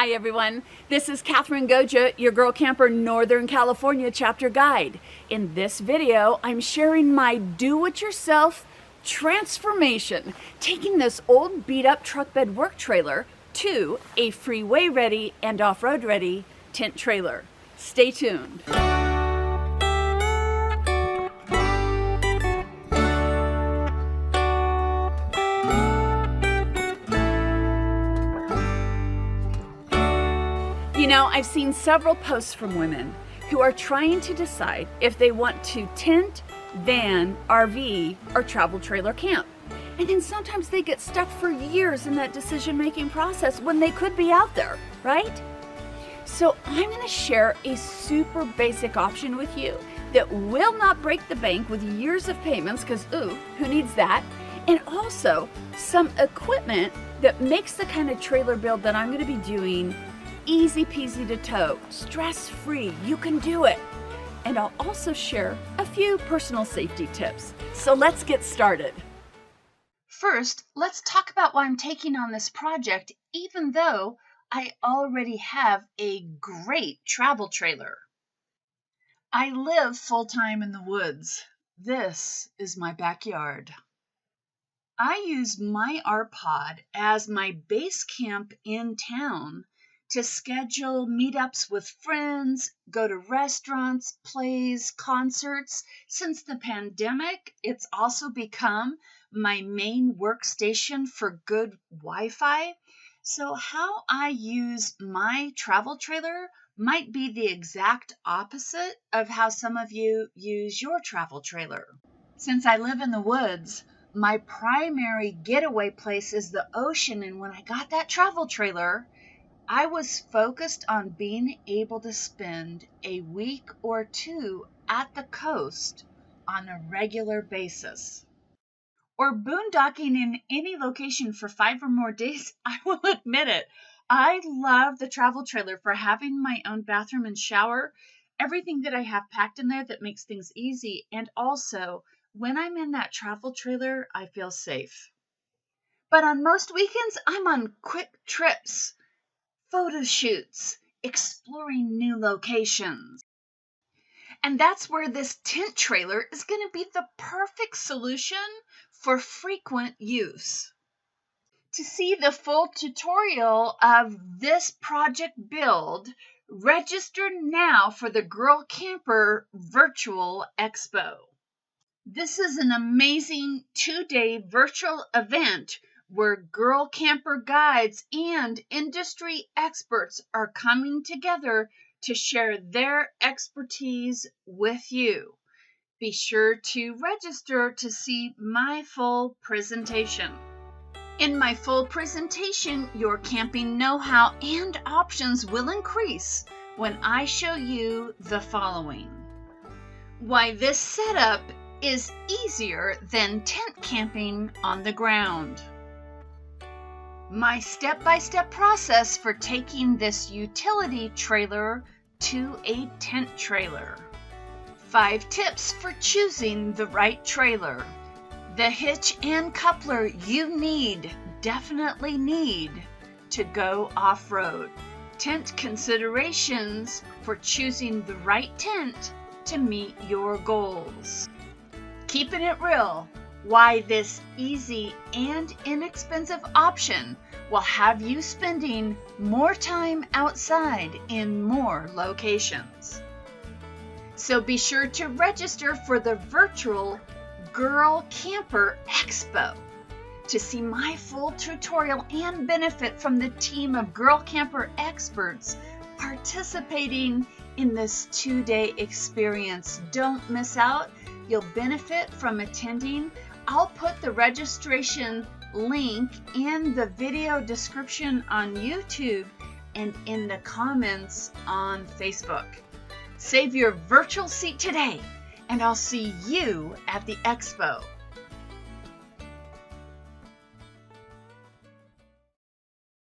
Hi everyone, this is Catherine Goja, your Girl Camper Northern California chapter guide. In this video, I'm sharing my do-it-yourself transformation, taking this old beat-up truck bed work trailer to a freeway ready and off-road ready tent trailer. Stay tuned. You know, I've seen several posts from women who are trying to decide if they want to tent, van, RV, or travel trailer camp. And then sometimes they get stuck for years in that decision-making process when they could be out there, right? So I'm gonna share a super basic option with you that will not break the bank with years of payments, because ooh, who needs that? And also some equipment that makes the kind of trailer build that I'm gonna be doing easy peasy to tow, stress-free, you can do it. And I'll also share a few personal safety tips. So let's get started. First, let's talk about why I'm taking on this project, even though I already have a great travel trailer. I live full-time in the woods. This is my backyard. I use my RPod as my base camp in town to schedule meetups with friends, go to restaurants, plays, concerts. Since the pandemic, it's also become my main workstation for good Wi-Fi. So how I use my travel trailer might be the exact opposite of how some of you use your travel trailer. Since I live in the woods, my primary getaway place is the ocean, and when I got that travel trailer, I was focused on being able to spend a week or two at the coast on a regular basis. Or boondocking in any location for 5 or more days, I will admit it. I love the travel trailer for having my own bathroom and shower, everything that I have packed in there that makes things easy, and also when I'm in that travel trailer, I feel safe. But on most weekends, I'm on quick trips, photo shoots, exploring new locations. And that's where this tent trailer is going to be the perfect solution for frequent use. To see the full tutorial of this project build, register now for the Girl Camper Virtual Expo. This is an amazing 2-day virtual event where Girl Camper guides and industry experts are coming together to share their expertise with you. Be sure to register to see my full presentation. In my full presentation, your camping know-how and options will increase when I show you the following. Why this setup is easier than tent camping on the ground. My step-by-step process for taking this utility trailer to a tent trailer. 5 tips for choosing the right trailer. The hitch and coupler you definitely need to go off-road. Tent considerations for choosing the right tent to meet your goals. Keeping it real, why this easy and inexpensive option will have you spending more time outside in more locations. So be sure to register for the virtual Girl Camper Expo to see my full tutorial and benefit from the team of Girl Camper experts participating in this 2-day experience. Don't miss out. You'll benefit from attending. I'll put the registration link in the video description on YouTube and in the comments on Facebook. Save your virtual seat today, and I'll see you at the expo.